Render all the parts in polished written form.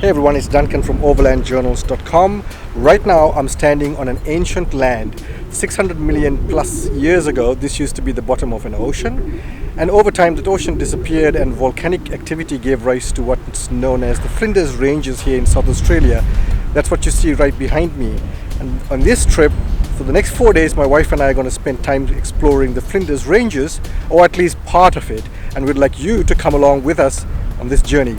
Hey everyone, it's Duncan from overlandjournals.com. Right now I'm standing on an ancient land. 600 million plus years ago, this used to be the bottom of an ocean. And over time that ocean disappeared and volcanic activity gave rise to what's known as the Flinders Ranges here in South Australia. That's what you see right behind me. And on this trip, for the next 4 days, my wife and I are going to spend time exploring the Flinders Ranges, or at least part of it. And we'd like you to come along with us on this journey.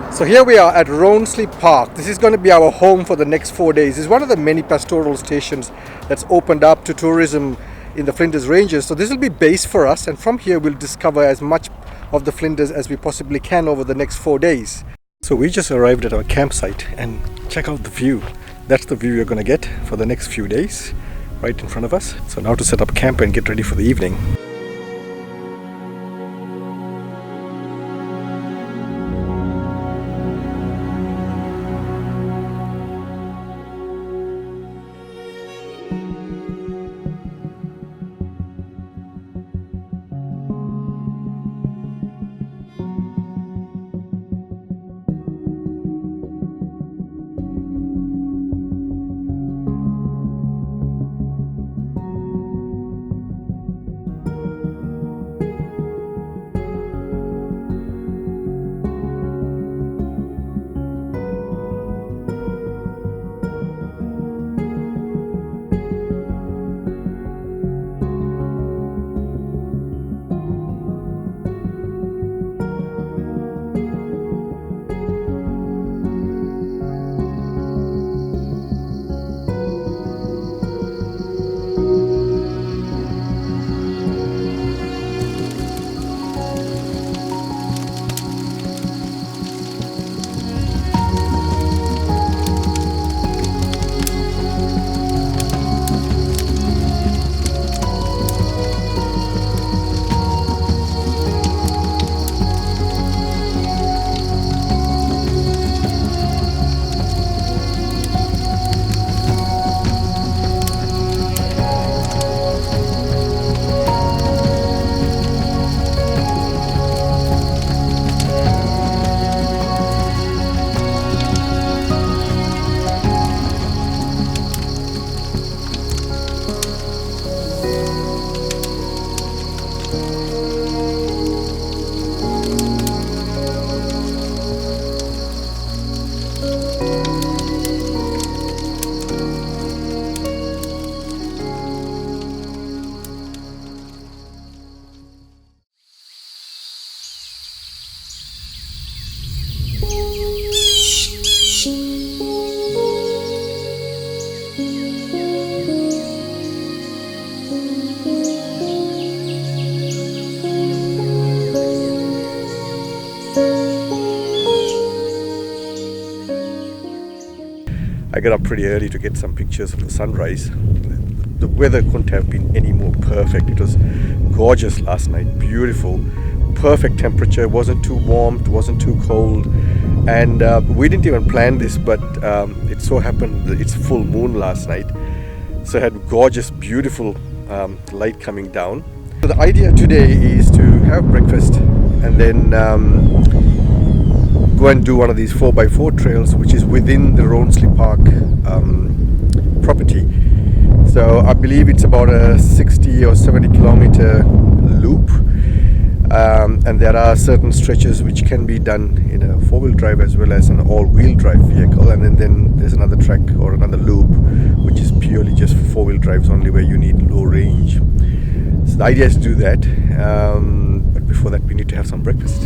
So here we are at Rawnsley Park. This is going to be our home for the next 4 days. It's one of the many pastoral stations that's opened up to tourism in the Flinders Ranges. So this will be base for us, and from here we'll discover as much of the Flinders as we possibly can over the next 4 days. So we just arrived at our campsite and check out the view. That's the view you're going to get for the next few days right in front of us. So now to set up camp and get ready for the evening. I got up pretty early to get some pictures of the sunrise. The weather couldn't have been any more perfect. It was gorgeous last night, beautiful, perfect temperature. It wasn't too warm, it wasn't too cold, and we didn't even plan this, but it so happened that it's full moon last night, so I had gorgeous, beautiful light coming down. So the idea today is to have breakfast and then go and do one of these 4x4 trails, which is within the Rawnsley Park property. So I believe it's about a 60 or 70 kilometer loop, and there are certain stretches which can be done in a four-wheel drive as well as an all-wheel drive vehicle, and then there's another track or another loop which is purely just for four-wheel drives only, where you need low range. So the idea is to do that, but before that we need to have some breakfast.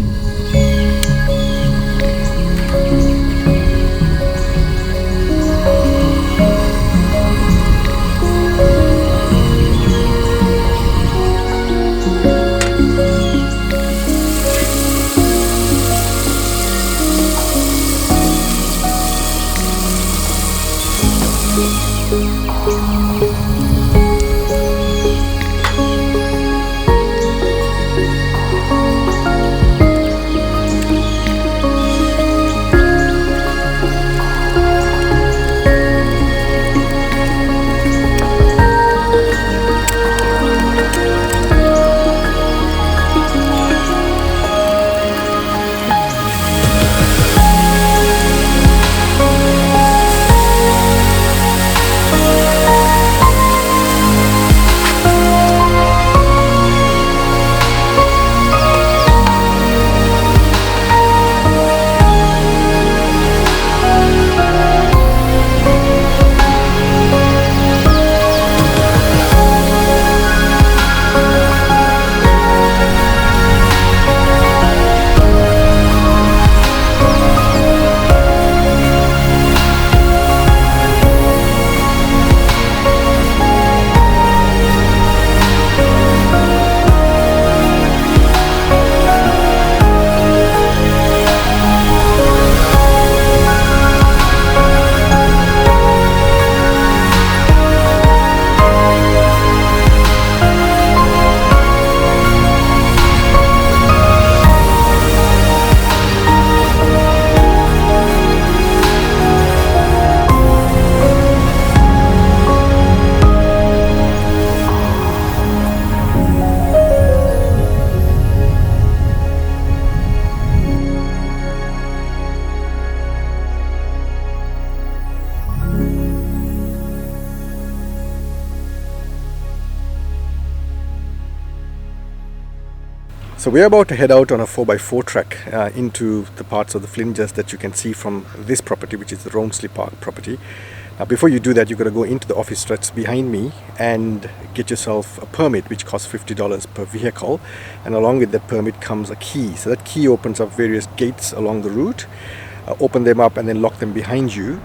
So we're about to head out on a 4x4 track into the parts of the Flinders that you can see from this property, which is the Rawnsley Park property. Now before you do that, you've got to go into the office that's behind me and get yourself a permit, which costs $50 per vehicle, and along with that permit comes a key. So that key opens up various gates along the route. Open them up and then lock them behind you.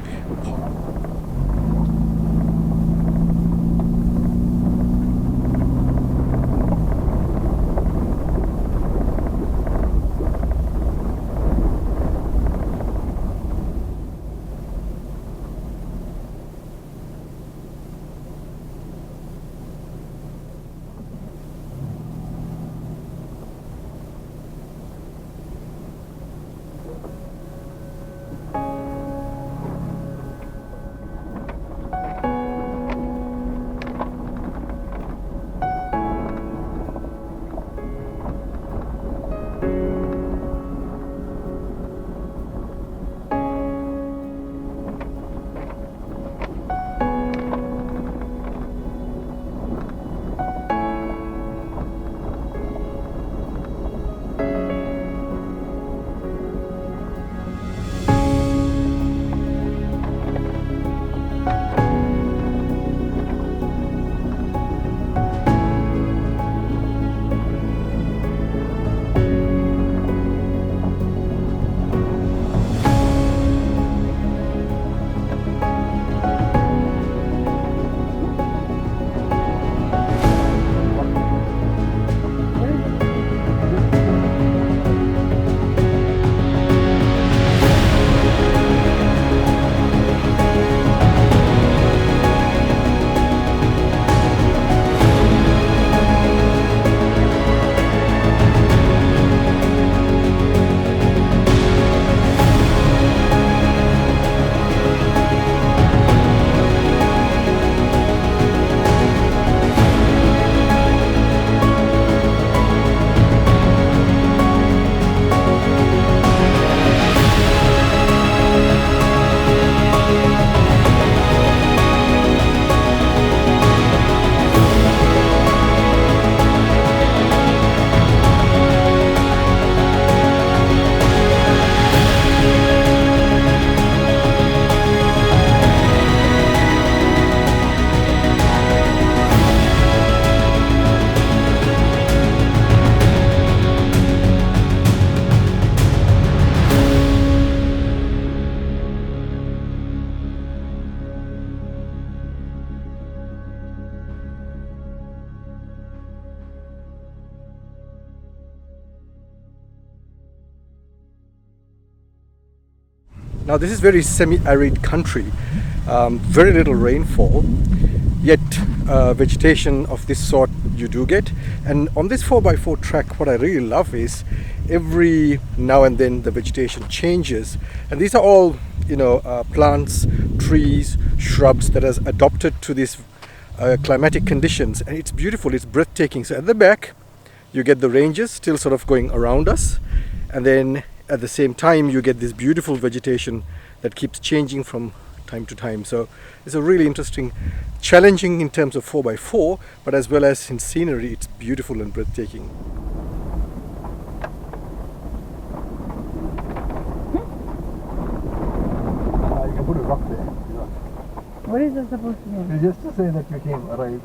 Now this is very semi-arid country, very little rainfall, yet vegetation of this sort you do get. And on this 4x4 track, what I really love is every now and then the vegetation changes, and these are all plants, trees, shrubs that has adopted to these climatic conditions, and it's beautiful, it's breathtaking. So at the back you get the ranges still sort of going around us, and then at the same time you get this beautiful vegetation that keeps changing from time to time. So it's a really interesting, challenging in terms of 4x4, but as well as in scenery, it's beautiful and breathtaking. You can put a rock there. What is that supposed to mean? Just to say that you came arrived.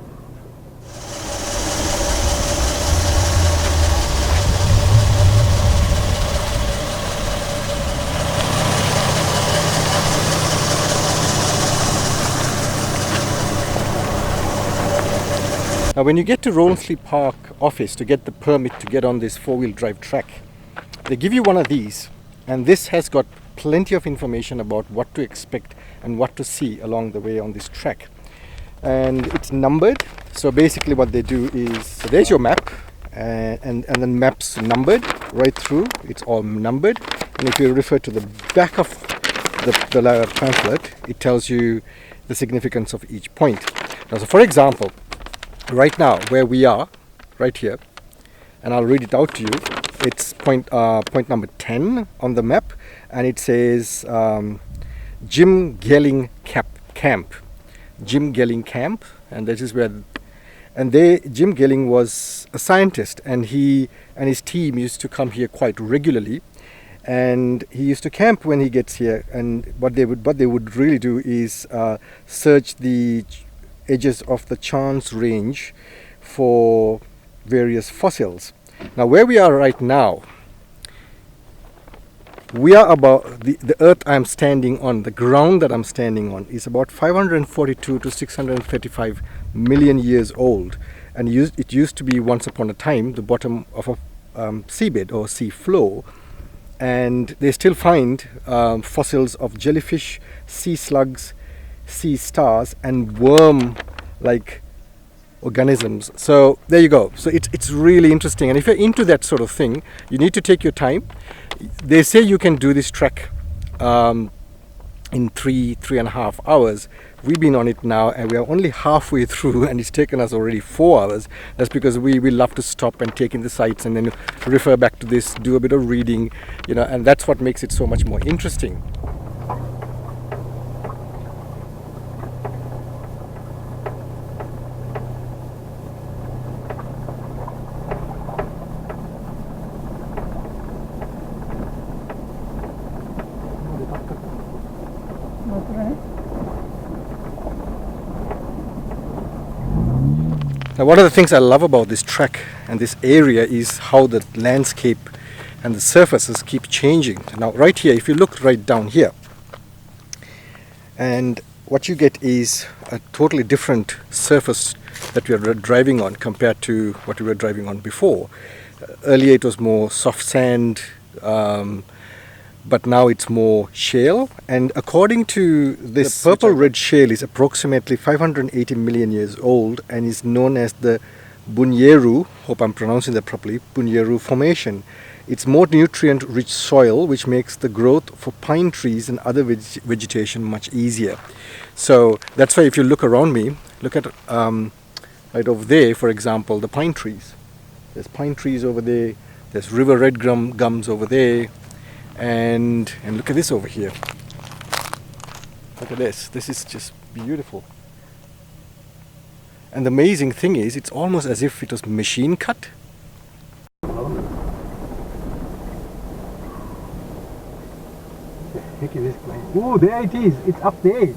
Now when you get to Rawnsley Park office to get the permit to get on this four-wheel drive track, they give you one of these, and this has got plenty of information about what to expect and what to see along the way on this track. And it's numbered, so basically what they do is, so there's your map, and then maps numbered right through, it's all numbered. And if you refer to the back of the pamphlet, it tells you the significance of each point. Now, so for example, right now where we are, right here, and I'll read it out to you, it's point number 10 on the map, and it says Jim Gelling Camp. Jim Gelling Camp, and this is where, And there, Jim Gelling was a scientist, and he and his team used to come here quite regularly. And he used to camp when he gets here. And what they would really do is search the edges of the Chance Range for various fossils. Now, where we are right now, we are about the earth I'm standing on, the ground that I'm standing on, is about 542 to 635 million years old, and it used to be once upon a time the bottom of a seabed or sea floor, and they still find fossils of jellyfish, sea slugs, sea stars, and worm-like organisms. So there you go. So it's really interesting, and if you're into that sort of thing, you need to take your time. They say you can do this trek in 3.5 hours. We've been on it now, and we are only halfway through, and it's taken us already 4 hours. That's because we love to stop and take in the sights and then refer back to this, do a bit of reading, and that's what makes it so much more interesting. Now, one of the things I love about this trek and this area is how the landscape and the surfaces keep changing. Now, right here, if you look right down here, and what you get is a totally different surface that we are driving on compared to what we were driving on before. Earlier it was more soft sand, but now it's more shale. And according to this, the purple red shale is approximately 580 million years old and is known as the Bunyeru, hope I'm pronouncing that properly, Bunyeru Formation. It's more nutrient rich soil, which makes the growth for pine trees and other vegetation much easier. So that's why if you look around me, look at right over there, for example, the pine trees. There's pine trees over there, there's river red gums over there, and look at this over here. Look at this. This is just beautiful. And the amazing thing is, it's almost as if it was machine cut. Oh, there it is. It's up there.